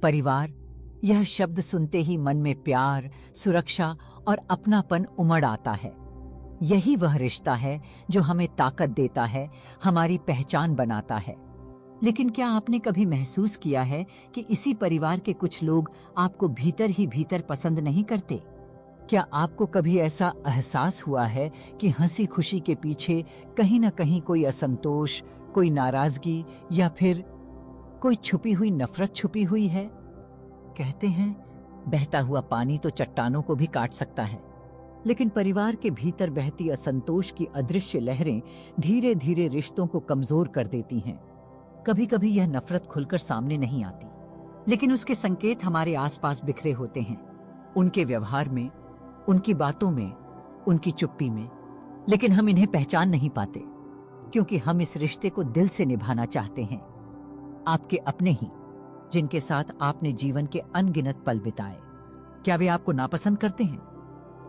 परिवार, यह शब्द सुनते ही मन में प्यार, सुरक्षा और अपनापन उमड़ आता है। यही वह रिश्ता है जो हमें ताकत देता है, हमारी पहचान बनाता है। लेकिन क्या आपने कभी महसूस किया है कि इसी परिवार के कुछ लोग आपको भीतर ही भीतर पसंद नहीं करते? क्या आपको कभी ऐसा एहसास हुआ है कि हंसी खुशी के पीछे कहीं ना कहीं कोई असंतोष, कोई नाराजगी या फिर कोई छुपी हुई नफरत छुपी हुई है? कहते हैं, बहता हुआ पानी तो चट्टानों को भी काट सकता है, लेकिन परिवार के भीतर बहती असंतोष की अदृश्य लहरें धीरे धीरे रिश्तों को कमजोर कर देती हैं। कभी कभी यह नफरत खुलकर सामने नहीं आती, लेकिन उसके संकेत हमारे आसपास बिखरे होते हैं, उनके व्यवहार में, उनकी बातों में, उनकी चुप्पी में। लेकिन हम इन्हें पहचान नहीं पाते, क्योंकि हम इस रिश्ते को दिल से निभाना चाहते हैं। आपके अपने ही, जिनके साथ आपने जीवन के अनगिनत पल बिताए, क्या वे आपको नापसंद करते हैं?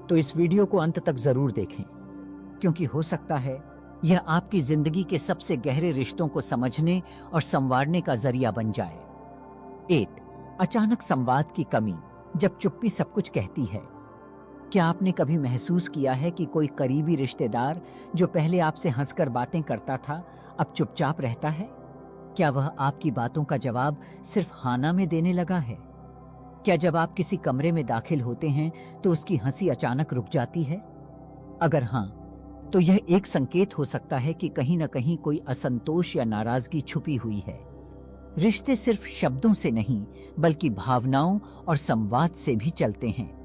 तो इस वीडियो को अंत तक जरूर देखें, क्योंकि हो सकता है यह आपकी जिंदगी के सबसे गहरे रिश्तों को समझने और संवारने का जरिया बन जाए। 8. अचानक संवाद की कमी, जब चुप्पी सब कुछ कहती है। क्या आपने कभी महसूस किया है कि कोई करीबी रिश्तेदार जो पहले आपसे हंसकर बातें करता था, अब चुपचाप रहता है? क्या वह आपकी बातों का जवाब सिर्फ हाँ ना में देने लगा है? क्या जब आप किसी कमरे में दाखिल होते हैं तो उसकी हंसी अचानक रुक जाती है? अगर हाँ, तो यह एक संकेत हो सकता है कि कहीं ना कहीं कोई असंतोष या नाराजगी छुपी हुई है। रिश्ते सिर्फ शब्दों से नहीं, बल्कि भावनाओं और संवाद से भी चलते हैं।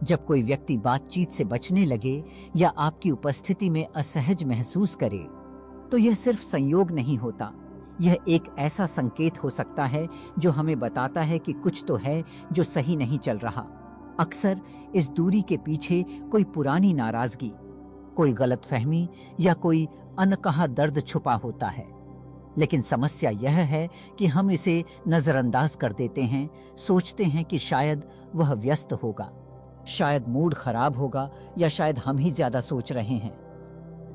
जब कोई व्यक्ति बातचीत से बचने लगे या आपकी उपस्थिति में असहज महसूस करे, तो यह सिर्फ संयोग नहीं होता, यह एक ऐसा संकेत हो सकता है जो हमें बताता है कि कुछ तो है जो सही नहीं चल रहा। अक्सर इस दूरी के पीछे कोई पुरानी नाराजगी, कोई गलतफहमी या कोई अनकहा दर्द छुपा होता है। लेकिन समस्या यह है कि हम इसे नजरअंदाज कर देते हैं, सोचते हैं कि शायद वह व्यस्त होगा, शायद मूड खराब होगा, या शायद हम ही ज्यादा सोच रहे हैं।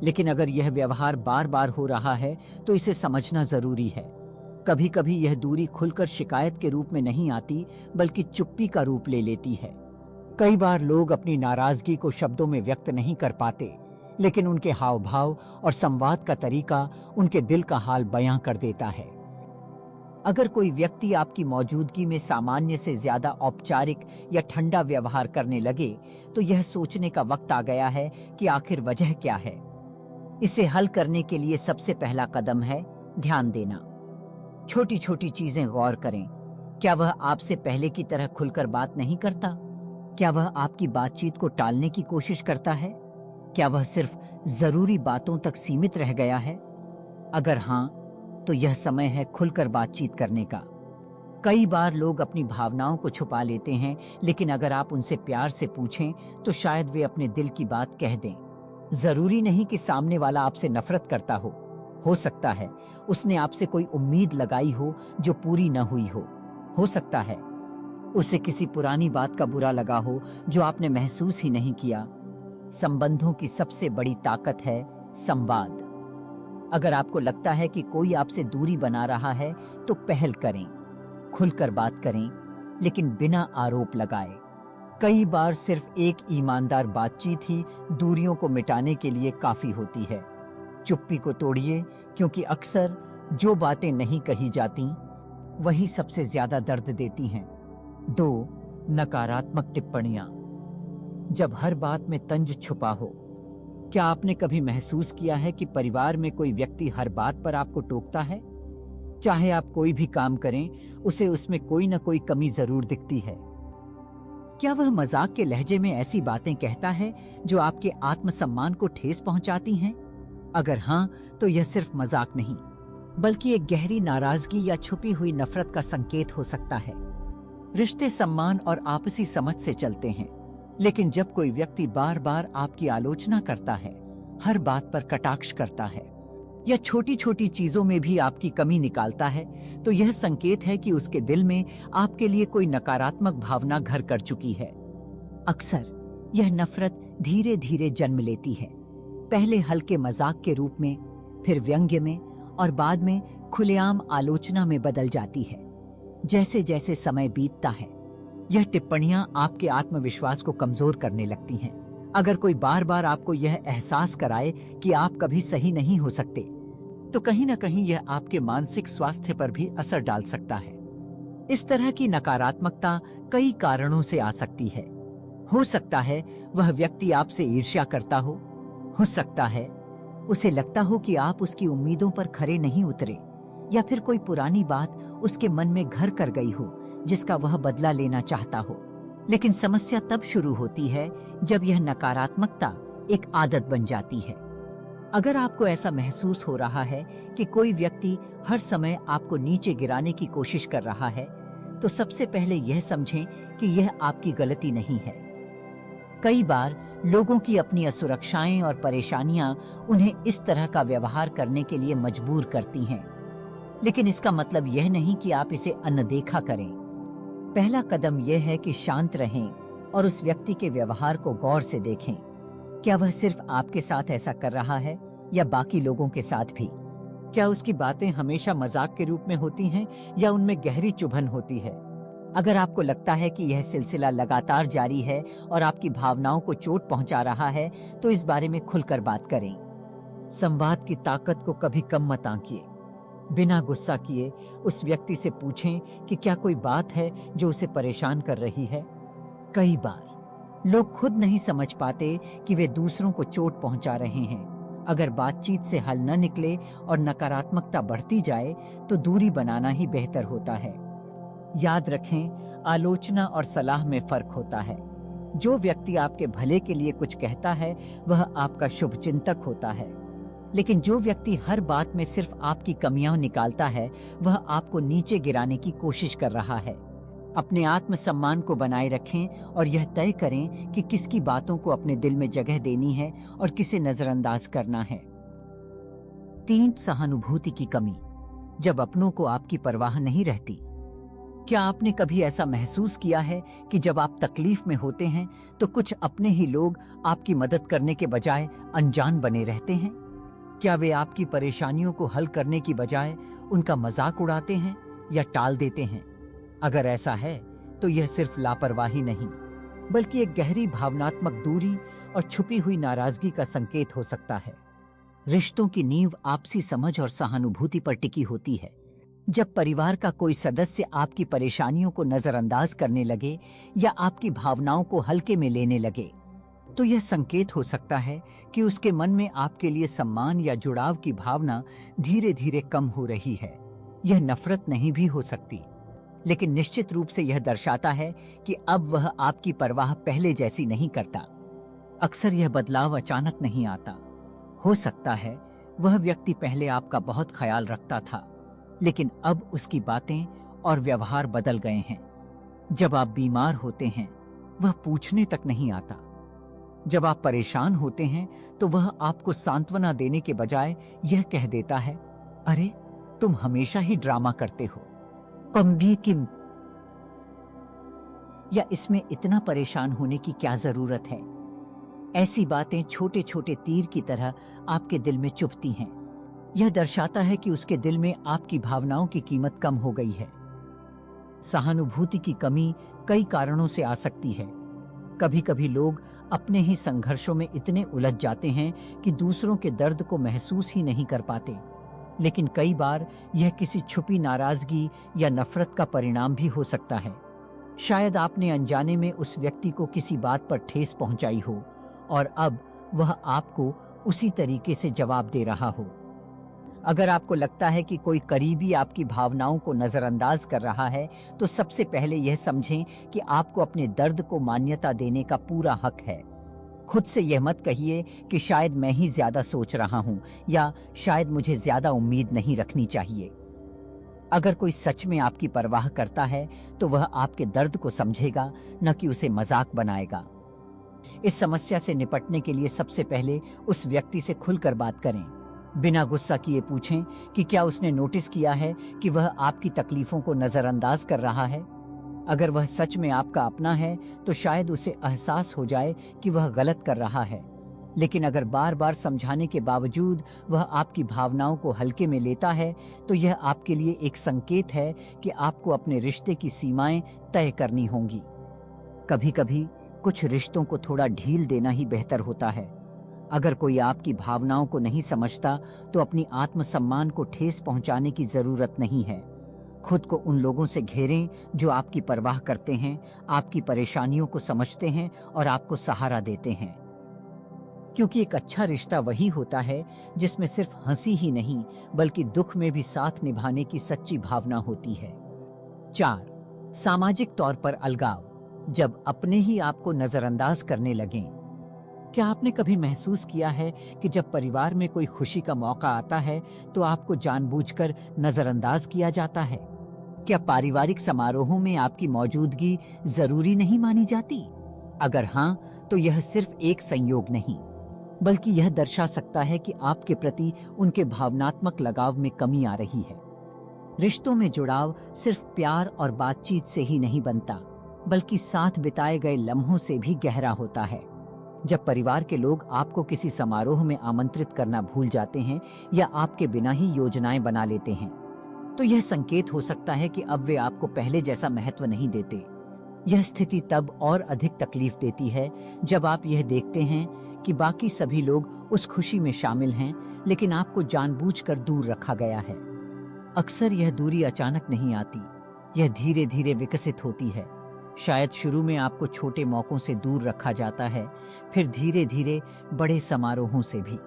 लेकिन अगर यह व्यवहार बार बार हो रहा है तो इसे समझना जरूरी है। कभी कभी यह दूरी खुलकर शिकायत के रूप में नहीं आती, बल्कि चुप्पी का रूप ले लेती है। कई बार लोग अपनी नाराजगी को शब्दों में व्यक्त नहीं कर पाते, लेकिन उनके हाव भाव और संवाद का तरीका उनके दिल का हाल बयां कर देता है। अगर कोई व्यक्ति आपकी मौजूदगी में सामान्य से ज्यादा औपचारिक या ठंडा व्यवहार करने लगे, तो यह सोचने का वक्त आ गया है कि आखिर वजह क्या है। इसे हल करने के लिए सबसे पहला कदम है ध्यान देना। छोटी छोटी चीजें गौर करें। क्या वह आपसे पहले की तरह खुलकर बात नहीं करता? क्या वह आपकी बातचीत को टालने की कोशिश करता है? क्या वह सिर्फ जरूरी बातों तक सीमित रह गया है? अगर हाँ, तो यह समय है खुलकर बातचीत करने का। कई बार लोग अपनी भावनाओं को छुपा लेते हैं, लेकिन अगर आप उनसे प्यार से पूछें तो शायद वे अपने दिल की बात कह दें। जरूरी नहीं कि सामने वाला आपसे नफरत करता हो सकता है उसने आपसे कोई उम्मीद लगाई हो जो पूरी न हुई हो सकता है उसे किसी पुरानी बात का बुरा लगा हो जो आपने महसूस ही नहीं किया। संबंधों की सबसे बड़ी ताकत है संवाद। अगर आपको लगता है कि कोई आपसे दूरी बना रहा है, तो पहल करें, खुलकर बात करें, लेकिन बिना आरोप लगाए। कई बार सिर्फ एक ईमानदार बातचीत ही दूरियों को मिटाने के लिए काफी होती है। चुप्पी को तोड़िए, क्योंकि अक्सर जो बातें नहीं कही जाती वही सबसे ज्यादा दर्द देती हैं। 2. नकारात्मक टिप्पणियां, जब हर बात में तंज छुपा हो। क्या आपने कभी महसूस किया है कि परिवार में कोई व्यक्ति हर बात पर आपको टोकता है? चाहे आप कोई भी काम करें, उसे उसमें कोई न कोई कमी जरूर दिखती है। क्या वह मजाक के लहजे में ऐसी बातें कहता है जो आपके आत्मसम्मान को ठेस पहुंचाती हैं? अगर हाँ, तो यह सिर्फ मजाक नहीं, बल्कि एक गहरी नाराजगी या छुपी हुई नफरत का संकेत हो सकता है। रिश्ते सम्मान और आपसी समझ से चलते हैं, लेकिन जब कोई व्यक्ति बार बार आपकी आलोचना करता है, हर बात पर कटाक्ष करता है, या छोटी छोटी चीजों में भी आपकी कमी निकालता है, तो यह संकेत है कि उसके दिल में आपके लिए कोई नकारात्मक भावना घर कर चुकी है। अक्सर यह नफरत धीरे धीरे जन्म लेती है, पहले हल्के मजाक के रूप में, फिर व्यंग्य में, और बाद में खुलेआम आलोचना में बदल जाती है। जैसे जैसे समय बीतता है, यह टिप्पणियां आपके आत्मविश्वास को कमजोर करने लगती हैं। अगर कोई बार बार आपको यह एहसास कराए कि आप कभी सही नहीं हो सकते, तो कहीं ना कहीं यह आपके मानसिक स्वास्थ्य पर भी असर डाल सकता है। इस तरह की नकारात्मकता कई कारणों से आ सकती है। हो सकता है वह व्यक्ति आपसे ईर्ष्या करता हो सकता है उसे लगता हो कि आप उसकी उम्मीदों पर खरे नहीं उतरे, या फिर कोई पुरानी बात उसके मन में घर कर गई हो जिसका वह बदला लेना चाहता हो। लेकिन समस्या तब शुरू होती है जब यह नकारात्मकता एक आदत बन जाती है। अगर आपको ऐसा महसूस हो रहा है कि कोई व्यक्ति हर समय आपको नीचे गिराने की कोशिश कर रहा है, तो सबसे पहले यह समझें कि यह आपकी गलती नहीं है। कई बार लोगों की अपनी असुरक्षाएं और परेशानियां उन्हें इस तरह का व्यवहार करने के लिए मजबूर करती हैं। लेकिन इसका मतलब यह नहीं कि आप इसे अनदेखा करें। पहला कदम यह है कि शांत रहें और उस व्यक्ति के व्यवहार को गौर से देखें। क्या वह सिर्फ आपके साथ ऐसा कर रहा है या बाकी लोगों के साथ भी? क्या उसकी बातें हमेशा मजाक के रूप में होती हैं या उनमें गहरी चुभन होती है? अगर आपको लगता है कि यह सिलसिला लगातार जारी है और आपकी भावनाओं को चोट पहुंचा रहा है, तो इस बारे में खुलकर बात करें। संवाद की ताकत को कभी कम मत आंकिए। बिना गुस्सा किए उस व्यक्ति से पूछें कि क्या कोई बात है जो उसे परेशान कर रही है। कई बार लोग खुद नहीं समझ पाते कि वे दूसरों को चोट पहुंचा रहे हैं। अगर बातचीत से हल न निकले और नकारात्मकता बढ़ती जाए, तो दूरी बनाना ही बेहतर होता है। याद रखें, आलोचना और सलाह में फर्क होता है। जो व्यक्ति आपके भले के लिए कुछ कहता है, वह आपका शुभचिंतक होता है। लेकिन जो व्यक्ति हर बात में सिर्फ आपकी कमियां निकालता है, वह आपको नीचे गिराने की कोशिश कर रहा है। अपने आत्मसम्मान को बनाए रखें और यह तय करें कि किसकी बातों को अपने दिल में जगह देनी है और किसे नजरअंदाज करना है। 3, सहानुभूति की कमी। जब अपनों को आपकी परवाह नहीं रहती। क्या आपने कभी ऐसा महसूस किया है कि जब आप तकलीफ में होते हैं, तो कुछ अपने ही लोग आपकी मदद करने के बजाय अनजान बने रहते हैं? क्या वे आपकी परेशानियों को हल करने की बजाय उनका मजाक उड़ाते हैं या टाल देते हैं? अगर ऐसा है, तो यह सिर्फ लापरवाही नहीं, बल्कि एक गहरी भावनात्मक दूरी और छुपी हुई नाराजगी का संकेत हो सकता है। रिश्तों की नींव आपसी समझ और सहानुभूति पर टिकी होती है। जब परिवार का कोई सदस्य आपकी परेशानियों को नजरअंदाज करने लगे या आपकी भावनाओं को हल्के में लेने लगे, तो यह संकेत हो सकता है कि उसके मन में आपके लिए सम्मान या जुड़ाव की भावना धीरे धीरे कम हो रही है। यह नफरत नहीं भी हो सकती, लेकिन निश्चित रूप से यह दर्शाता है कि अब वह आपकी परवाह पहले जैसी नहीं करता। अक्सर यह बदलाव अचानक नहीं आता। हो सकता है वह व्यक्ति पहले आपका बहुत ख्याल रखता था, लेकिन अब उसकी बातें और व्यवहार बदल गए हैं। जब आप बीमार होते हैं, वह पूछने तक नहीं आता। जब आप परेशान होते हैं, तो वह आपको सांत्वना देने के बजाय यह कह देता है, अरे तुम हमेशा ही ड्रामा करते हो। कम किम या इसमें इतना परेशान होने की क्या जरूरत है? ऐसी बातें छोटे छोटे तीर की तरह आपके दिल में चुभती हैं। यह दर्शाता है कि उसके दिल में आपकी भावनाओं की कीमत कम हो गई है। सहानुभूति की कमी कई कारणों से आ सकती है। कभी कभी लोग अपने ही संघर्षों में इतने उलझ जाते हैं कि दूसरों के दर्द को महसूस ही नहीं कर पाते। लेकिन कई बार यह किसी छुपी नाराजगी या नफरत का परिणाम भी हो सकता है। शायद आपने अनजाने में उस व्यक्ति को किसी बात पर ठेस पहुंचाई हो और अब वह आपको उसी तरीके से जवाब दे रहा हो। अगर आपको लगता है कि कोई करीबी आपकी भावनाओं को नजरअंदाज कर रहा है, तो सबसे पहले यह समझें कि आपको अपने दर्द को मान्यता देने का पूरा हक है। खुद से यह मत कहिए कि शायद मैं ही ज्यादा सोच रहा हूं या शायद मुझे ज्यादा उम्मीद नहीं रखनी चाहिए। अगर कोई सच में आपकी परवाह करता है, तो वह आपके दर्द को समझेगा, न कि उसे मजाक बनाएगा। इस समस्या से निपटने के लिए सबसे पहले उस व्यक्ति से खुलकर बात करें। बिना गुस्सा किए पूछें कि क्या उसने नोटिस किया है कि वह आपकी तकलीफों को नजरअंदाज कर रहा है। अगर वह सच में आपका अपना है, तो शायद उसे एहसास हो जाए कि वह गलत कर रहा है। लेकिन अगर बार बार समझाने के बावजूद वह आपकी भावनाओं को हल्के में लेता है, तो यह आपके लिए एक संकेत है कि आपको अपने रिश्ते की सीमाएं तय करनी होंगी। कभी कभी कुछ रिश्तों को थोड़ा ढील देना ही बेहतर होता है। अगर कोई आपकी भावनाओं को नहीं समझता, तो अपनी आत्मसम्मान को ठेस पहुंचाने की जरूरत नहीं है। खुद को उन लोगों से घेरें जो आपकी परवाह करते हैं, आपकी परेशानियों को समझते हैं और आपको सहारा देते हैं। क्योंकि एक अच्छा रिश्ता वही होता है जिसमें सिर्फ हंसी ही नहीं, बल्कि दुख में भी साथ निभाने की सच्ची भावना होती है। 4. सामाजिक तौर पर अलगाव, जब अपने ही आपको नजरअंदाज करने लगें। क्या आपने कभी महसूस किया है कि जब परिवार में कोई खुशी का मौका आता है, तो आपको जानबूझकर नजरअंदाज किया जाता है? क्या पारिवारिक समारोहों में आपकी मौजूदगी जरूरी नहीं मानी जाती? अगर हाँ, तो यह सिर्फ एक संयोग नहीं, बल्कि यह दर्शा सकता है कि आपके प्रति उनके भावनात्मक लगाव में कमी आ रही है। रिश्तों में जुड़ाव सिर्फ प्यार और बातचीत से ही नहीं बनता, बल्कि साथ बिताए गए लम्हों से भी गहरा होता है। जब परिवार के लोग आपको किसी समारोह में आमंत्रित करना भूल जाते हैं या आपके बिना ही योजनाएं बना लेते हैं, तो यह संकेत हो सकता है कि अब वे आपको पहले जैसा महत्व नहीं देते। यह स्थिति तब और अधिक तकलीफ देती है जब आप यह देखते हैं कि बाकी सभी लोग उस खुशी में शामिल हैं, लेकिन आपको जानबूझकर दूर रखा गया है। अक्सर यह दूरी अचानक नहीं आती, यह धीरे धीरे विकसित होती है। शायद शुरू में आपको छोटे मौकों से दूर रखा जाता है, फिर धीरे धीरे बड़े समारोहों से भी।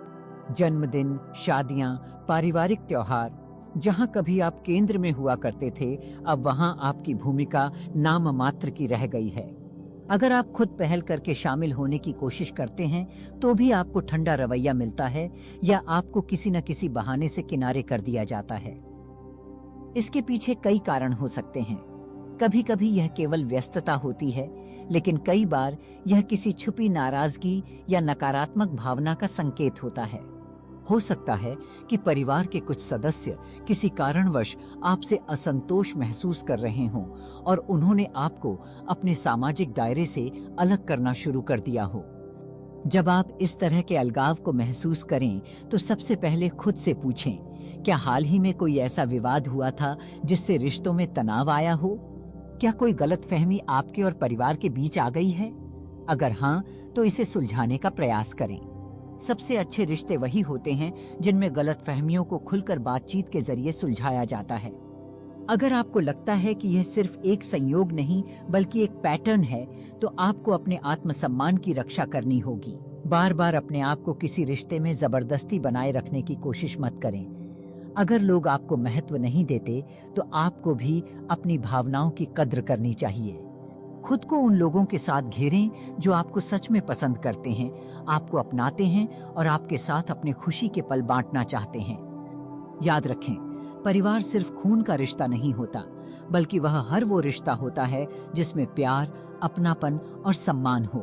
जन्मदिन, शादियां, पारिवारिक त्योहार, जहां कभी आप केंद्र में हुआ करते थे, अब वहां आपकी भूमिका नाम मात्र की रह गई है। अगर आप खुद पहल करके शामिल होने की कोशिश करते हैं, तो भी आपको ठंडा रवैया मिलता है या आपको किसी न किसी बहाने से किनारे कर दिया जाता है। इसके पीछे कई कारण हो सकते हैं। कभी कभी यह केवल व्यस्तता होती है, लेकिन कई बार यह किसी छुपी नाराजगी या नकारात्मक भावना का संकेत होता है। हो सकता है कि परिवार के कुछ सदस्य किसी कारणवश आपसे असंतोष महसूस कर रहे हों और उन्होंने आपको अपने सामाजिक दायरे से अलग करना शुरू कर दिया हो। जब आप इस तरह के अलगाव को महसूस करें, तो सबसे पहले खुद से पूछें, क्या हाल ही में कोई ऐसा विवाद हुआ था जिससे रिश्तों में तनाव आया हो? क्या कोई गलतफहमी आपके और परिवार के बीच आ गई है? अगर हाँ, तो इसे सुलझाने का प्रयास करें। सबसे अच्छे रिश्ते वही होते हैं जिनमें गलतफहमियों को खुलकर बातचीत के जरिए सुलझाया जाता है। अगर आपको लगता है कि यह सिर्फ एक संयोग नहीं, बल्कि एक पैटर्न है, तो आपको अपने आत्मसम्मान की रक्षा करनी होगी। बार बार अपने आप को किसी रिश्ते में जबरदस्ती बनाए रखने की कोशिश मत करें। अगर लोग आपको महत्व नहीं देते, तो आपको भी अपनी भावनाओं की कद्र करनी चाहिए। खुद को उन लोगों के साथ घेरें जो आपको सच में पसंद करते हैं, आपको अपनाते हैं और आपके साथ अपने खुशी के पल बांटना चाहते हैं। याद रखें, परिवार सिर्फ खून का रिश्ता नहीं होता, बल्कि वह हर वो रिश्ता होता है जिसमें प्यार, अपनापन और सम्मान हो।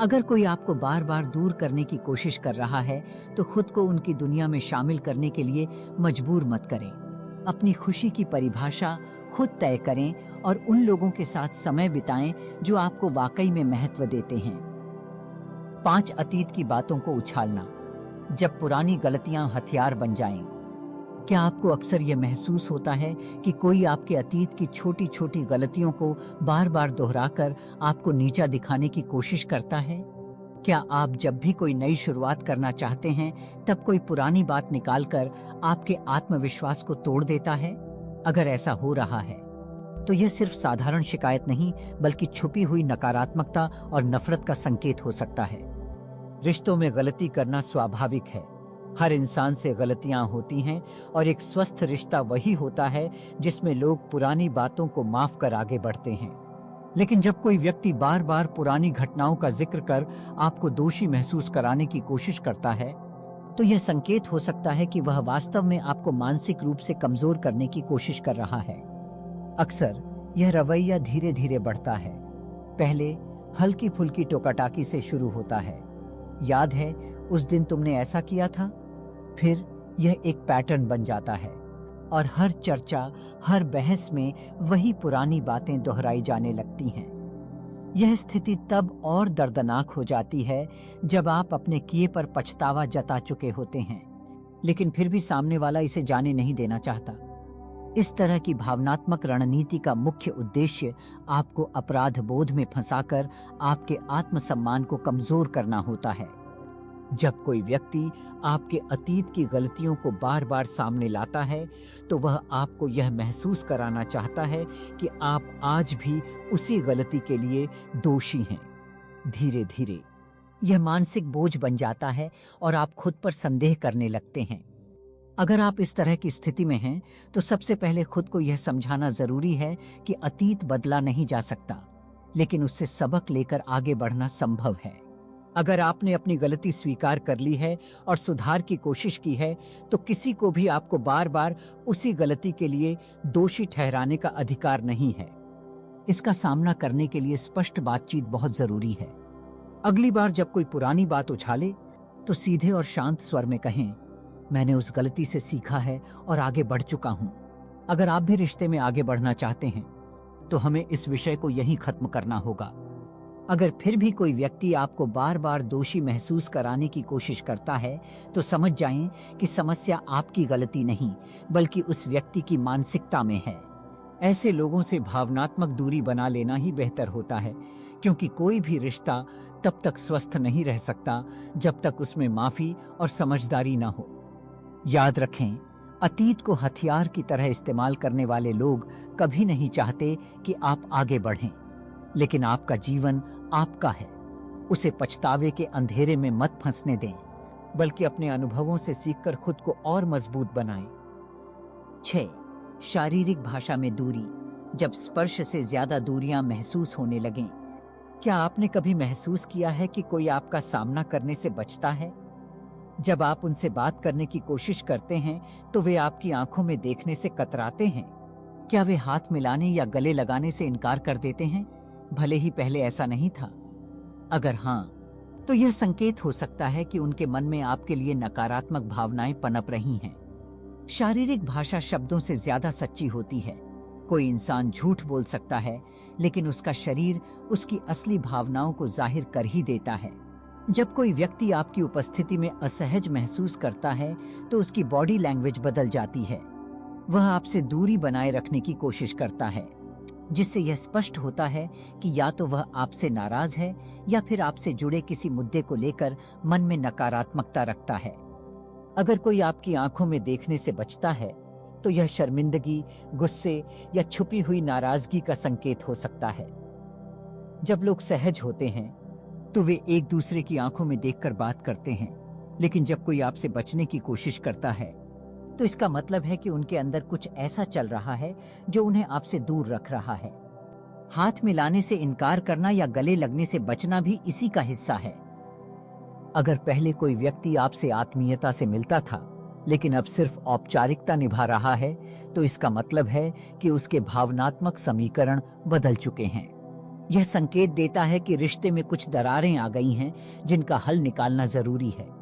अगर कोई आपको बार बार दूर करने की कोशिश कर रहा है, तो खुद को उनकी दुनिया में शामिल करने के लिए मजबूर मत करें। अपनी खुशी की परिभाषा खुद तय करें और उन लोगों के साथ समय बिताएं जो आपको वाकई में महत्व देते हैं। 5. अतीत की बातों को उछालना, जब पुरानी गलतियां हथियार बन जाएं। क्या आपको अक्सर यह महसूस होता है कि कोई आपके अतीत की छोटी छोटी गलतियों को बार बार दोहराकर आपको नीचा दिखाने की कोशिश करता है? क्या आप जब भी कोई नई शुरुआत करना चाहते हैं, तब कोई पुरानी बात निकालकर आपके आत्मविश्वास को तोड़ देता है? अगर ऐसा हो रहा है, तो यह सिर्फ साधारण शिकायत नहीं, बल्कि छुपी हुई नकारात्मकता और नफरत का संकेत हो सकता है। रिश्तों में गलती करना स्वाभाविक है। हर इंसान से गलतियां होती हैं और एक स्वस्थ रिश्ता वही होता है जिसमें लोग पुरानी बातों को माफ कर आगे बढ़ते हैं। लेकिन जब कोई व्यक्ति बार बार पुरानी घटनाओं का जिक्र कर आपको दोषी महसूस कराने की कोशिश करता है, तो यह संकेत हो सकता है कि वह वास्तव में आपको मानसिक रूप से कमजोर करने की कोशिश कर रहा है। अक्सर यह रवैया धीरे धीरे बढ़ता है। पहले हल्की फुल्की टोकाटाकी से शुरू होता है, याद है उस दिन तुमने ऐसा किया था। फिर यह एक पैटर्न बन जाता है और हर चर्चा, हर बहस में वही पुरानी बातें दोहराई जाने लगती हैं। यह स्थिति तब और दर्दनाक हो जाती है जब आप अपने किए पर पछतावा जता चुके होते हैं, लेकिन फिर भी सामने वाला इसे जाने नहीं देना चाहता। इस तरह की भावनात्मक रणनीति का मुख्य उद्देश्य आपको अपराध बोध में फंसाकर आपके आत्मसम्मान को कमजोर करना होता है। जब कोई व्यक्ति आपके अतीत की गलतियों को बार बार सामने लाता है, तो वह आपको यह महसूस कराना चाहता है कि आप आज भी उसी गलती के लिए दोषी हैं। धीरे धीरे यह मानसिक बोझ बन जाता है और आप खुद पर संदेह करने लगते हैं। अगर आप इस तरह की स्थिति में हैं, तो सबसे पहले खुद को यह समझाना जरूरी है कि अतीत बदला नहीं जा सकता, लेकिन उससे सबक लेकर आगे बढ़ना संभव है। अगर आपने अपनी गलती स्वीकार कर ली है और सुधार की कोशिश की है, तो किसी को भी आपको बार बार उसी गलती के लिए दोषी ठहराने का अधिकार नहीं है। इसका सामना करने के लिए स्पष्ट बातचीत बहुत जरूरी है। अगली बार जब कोई पुरानी बात उछाले, तो सीधे और शांत स्वर में कहें, मैंने उस गलती से सीखा है और आगे बढ़ चुका हूं। अगर आप भी रिश्ते में आगे बढ़ना चाहते हैं, तो हमें इस विषय को यहीं खत्म करना होगा। अगर फिर भी कोई व्यक्ति आपको बार बार दोषी महसूस कराने की कोशिश करता है, तो समझ जाएं कि समस्या आपकी गलती नहीं, बल्कि उस व्यक्ति की मानसिकता में है। ऐसे लोगों से भावनात्मक दूरी बना लेना ही बेहतर होता है, क्योंकि कोई भी रिश्ता तब तक स्वस्थ नहीं रह सकता जब तक उसमें माफी और समझदारी न हो। याद रखें, अतीत को हथियार की तरह इस्तेमाल करने वाले लोग कभी नहीं चाहते कि आप आगे बढ़ें, लेकिन आपका जीवन आपका है। उसे पछतावे के अंधेरे में मत फंसने दें, बल्कि अपने अनुभवों से सीखकर खुद को और मजबूत बनाएं। 6. शारीरिक भाषा में दूरी। जब स्पर्श से ज्यादा दूरियां महसूस होने लगें, क्या आपने कभी महसूस किया है कि कोई आपका सामना करने से बचता है? जब आप उनसे बात करने की कोशिश करते हैं, तो वे आपकी आंखों में देखने से कतराते हैं। क्या वे हाथ मिलाने या गले लगाने से इनकार कर देते हैं, भले ही पहले ऐसा नहीं था? अगर हाँ, तो यह संकेत हो सकता है कि उनके मन में आपके लिए नकारात्मक भावनाएं पनप रही हैं। शारीरिक भाषा शब्दों से ज्यादा सच्ची होती है। कोई इंसान झूठ बोल सकता है, लेकिन उसका शरीर उसकी असली भावनाओं को जाहिर कर ही देता है। जब कोई व्यक्ति आपकी उपस्थिति में असहज महसूस करता है, तो उसकी बॉडी लैंग्वेज बदल जाती है। वह आपसे दूरी बनाए रखने की कोशिश करता है, जिससे यह स्पष्ट होता है कि या तो वह आपसे नाराज है या फिर आपसे जुड़े किसी मुद्दे को लेकर मन में नकारात्मकता रखता है। अगर कोई आपकी आंखों में देखने से बचता है, तो यह शर्मिंदगी, गुस्से या छुपी हुई नाराजगी का संकेत हो सकता है। जब लोग सहज होते हैं, तो वे एक दूसरे की आंखों में देखकर बात करते हैं, लेकिन जब कोई आपसे बचने की कोशिश करता है, तो इसका मतलब है कि उनके अंदर कुछ ऐसा चल रहा है जो उन्हें आपसे दूर रख रहा है। हाथ मिलाने से इनकार करना या गले लगने से बचना भी इसी का हिस्सा है। अगर पहले कोई व्यक्ति आपसे आत्मीयता से मिलता था, लेकिन अब सिर्फ औपचारिकता निभा रहा है, तो इसका मतलब है कि उसके भावनात्मक समीकरण बदल चुके हैं। यह संकेत देता है कि रिश्ते में कुछ दरारें आ गई हैं, जिनका हल निकालना जरूरी है।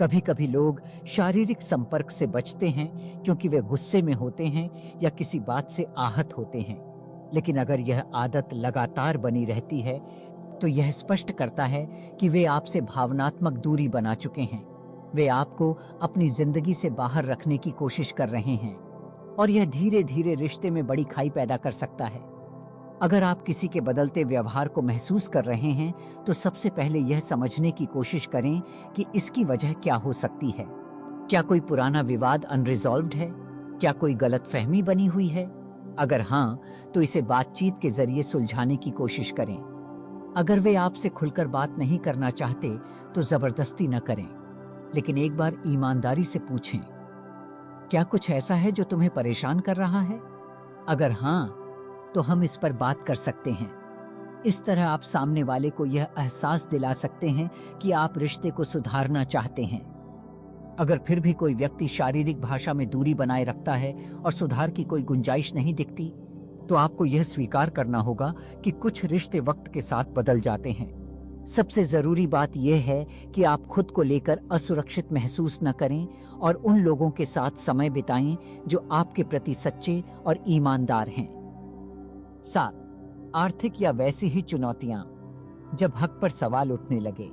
कभी कभी लोग शारीरिक संपर्क से बचते हैं क्योंकि वे गुस्से में होते हैं या किसी बात से आहत होते हैं, लेकिन अगर यह आदत लगातार बनी रहती है, तो यह स्पष्ट करता है कि वे आपसे भावनात्मक दूरी बना चुके हैं। वे आपको अपनी जिंदगी से बाहर रखने की कोशिश कर रहे हैं, और यह धीरे धीरे रिश्ते में बड़ी खाई पैदा कर सकता है। अगर आप किसी के बदलते व्यवहार को महसूस कर रहे हैं, तो सबसे पहले यह समझने की कोशिश करें कि इसकी वजह क्या हो सकती है। क्या कोई पुराना विवाद अनरिजॉल्व्ड है? क्या कोई गलतफहमी बनी हुई है? अगर हाँ, तो इसे बातचीत के जरिए सुलझाने की कोशिश करें। अगर वे आपसे खुलकर बात नहीं करना चाहते, तो जबरदस्ती न करें, लेकिन एक बार ईमानदारी से पूछें, क्या कुछ ऐसा है जो तुम्हें परेशान कर रहा है? अगर हाँ, तो हम इस पर बात कर सकते हैं। इस तरह आप सामने वाले को यह एहसास दिला सकते हैं कि आप रिश्ते को सुधारना चाहते हैं। अगर फिर भी कोई व्यक्ति शारीरिक भाषा में दूरी बनाए रखता है और सुधार की कोई गुंजाइश नहीं दिखती, तो आपको यह स्वीकार करना होगा कि कुछ रिश्ते वक्त के साथ बदल जाते हैं। सबसे जरूरी बात यह है कि आप खुद को लेकर असुरक्षित महसूस न करें और उन लोगों के साथ समय बिताएं जो आपके प्रति सच्चे और ईमानदार हैं। 7. आर्थिक या वैसी ही चुनौतियां जब हक पर सवाल उठने लगे।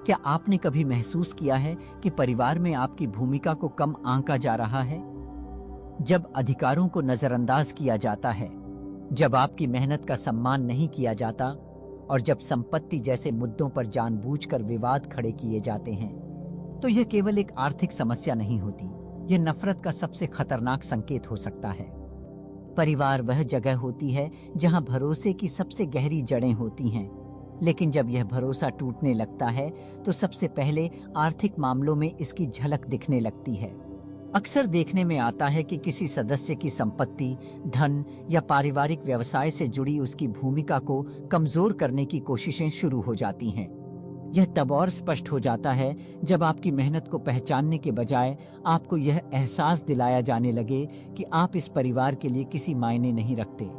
क्या आपने कभी महसूस किया है कि परिवार में आपकी भूमिका को कम आंका जा रहा है? जब अधिकारों को नजरअंदाज किया जाता है, जब आपकी मेहनत का सम्मान नहीं किया जाता और जब संपत्ति जैसे मुद्दों पर जानबूझकर विवाद खड़े किए जाते हैं, तो यह केवल एक आर्थिक समस्या नहीं होती, यह नफरत का सबसे खतरनाक संकेत हो सकता है। परिवार वह जगह होती है जहां भरोसे की सबसे गहरी जड़ें होती हैं, लेकिन जब यह भरोसा टूटने लगता है तो सबसे पहले आर्थिक मामलों में इसकी झलक दिखने लगती है। अक्सर देखने में आता है कि किसी सदस्य की संपत्ति, धन या पारिवारिक व्यवसाय से जुड़ी उसकी भूमिका को कमजोर करने की कोशिशें शुरू हो जाती हैं। यह तब और स्पष्ट हो जाता है जब आपकी मेहनत को पहचानने के बजाय आपको यह एहसास दिलाया जाने लगे कि आप इस परिवार के लिए किसी मायने नहीं रखते।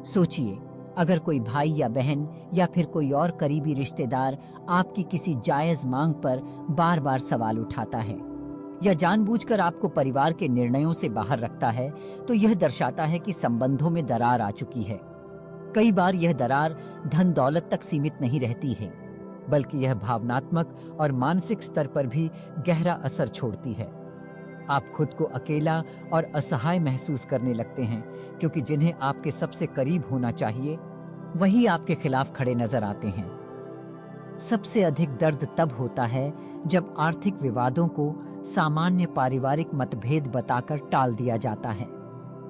सोचिए, अगर कोई भाई या बहन या फिर कोई और करीबी रिश्तेदार आपकी किसी जायज मांग पर बार बार सवाल उठाता है या जानबूझकर आपको परिवार के निर्णयों से बाहर रखता है, तो यह दर्शाता है कि संबंधों में दरार आ चुकी है। कई बार यह दरार धन दौलत तक सीमित नहीं रहती है, बल्कि यह भावनात्मक और मानसिक स्तर पर भी गहरा असर छोड़ती है। आप खुद को अकेला और असहाय महसूस करने लगते हैं, क्योंकि जिन्हें आपके सबसे करीब होना चाहिए वही आपके खिलाफ खड़े नजर आते हैं। सबसे अधिक दर्द तब होता है जब आर्थिक विवादों को सामान्य पारिवारिक मतभेद बताकर टाल दिया जाता है,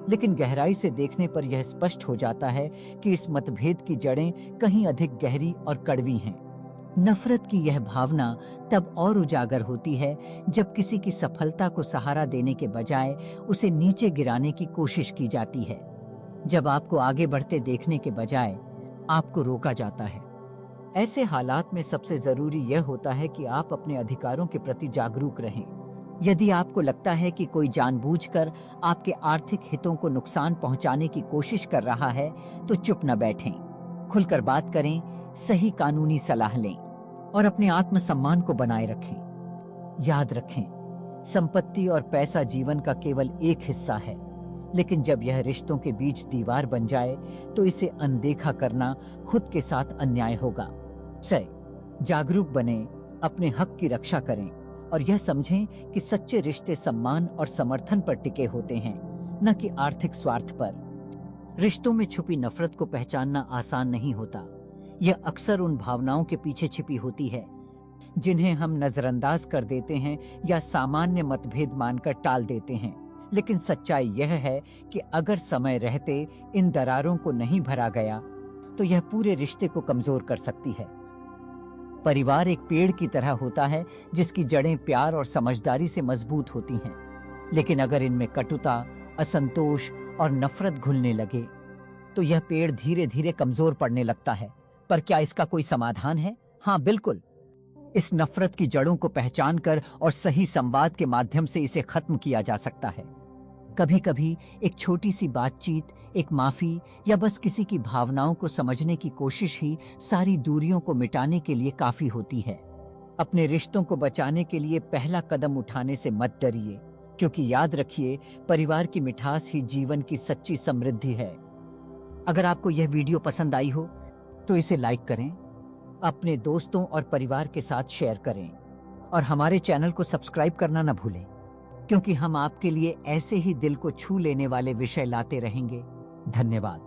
लेकिन गहराई से देखने पर यह स्पष्ट हो जाता है कि इस मतभेद की जड़ें कहीं अधिक गहरी और कड़वी हैं। नफरत की यह भावना तब और उजागर होती है जब किसी की सफलता को सहारा देने के बजाय उसे नीचे गिराने की कोशिश की जाती है, जब आपको आगे बढ़ते देखने के बजाय आपको रोका जाता है। ऐसे हालात में सबसे जरूरी यह होता है कि आप अपने अधिकारों के प्रति जागरूक रहें। यदि आपको लगता है कि कोई जानबूझकर आपके आर्थिक हितों को नुकसान पहुंचाने की कोशिश कर रहा है, तो चुप न बैठें, खुलकर बात करें, सही कानूनी सलाह लें और अपने आत्मसम्मान को बनाए रखें। याद रखें, संपत्ति और पैसा जीवन का केवल एक हिस्सा है, लेकिन जब यह रिश्तों के बीच दीवार बन जाए तो इसे अनदेखा करना खुद के साथ अन्याय होगा। जागरूक बने, अपने हक की रक्षा करें और यह समझें कि सच्चे रिश्ते सम्मान और समर्थन पर टिके होते हैं, न कि आर्थिक स्वार्थ पर। रिश्तों में छुपी नफरत को पहचानना आसान नहीं होता। यह अक्सर उन भावनाओं के पीछे छिपी होती है जिन्हें हम नजरअंदाज कर देते हैं या सामान्य मतभेद मानकर टाल देते हैं। लेकिन सच्चाई यह है कि अगर समय रहते इन दरारों को नहीं भरा गया तो यह पूरे रिश्ते को कमजोर कर सकती है। परिवार एक पेड़ की तरह होता है जिसकी जड़ें प्यार और समझदारी से मजबूत होती हैं, लेकिन अगर इनमें कटुता, असंतोष और नफरत घुलने लगे तो यह पेड़ धीरे धीरे कमजोर पड़ने लगता है। पर क्या इसका कोई समाधान है? हाँ, बिल्कुल। इस नफरत की जड़ों को पहचानकर और सही संवाद के माध्यम से इसे खत्म किया जा सकता है। कभी कभी एक छोटी सी बातचीत, एक माफी या बस किसी की भावनाओं को समझने की कोशिश ही सारी दूरियों को मिटाने के लिए काफी होती है। अपने रिश्तों को बचाने के लिए पहला कदम उठाने से मत डरिए, क्योंकि याद रखिए, परिवार की मिठास ही जीवन की सच्ची समृद्धि है। अगर आपको यह वीडियो पसंद आई हो तो इसे लाइक करें, अपने दोस्तों और परिवार के साथ शेयर करें और हमारे चैनल को सब्सक्राइब करना न भूलें, क्योंकि हम आपके लिए ऐसे ही दिल को छू लेने वाले विषय लाते रहेंगे। धन्यवाद।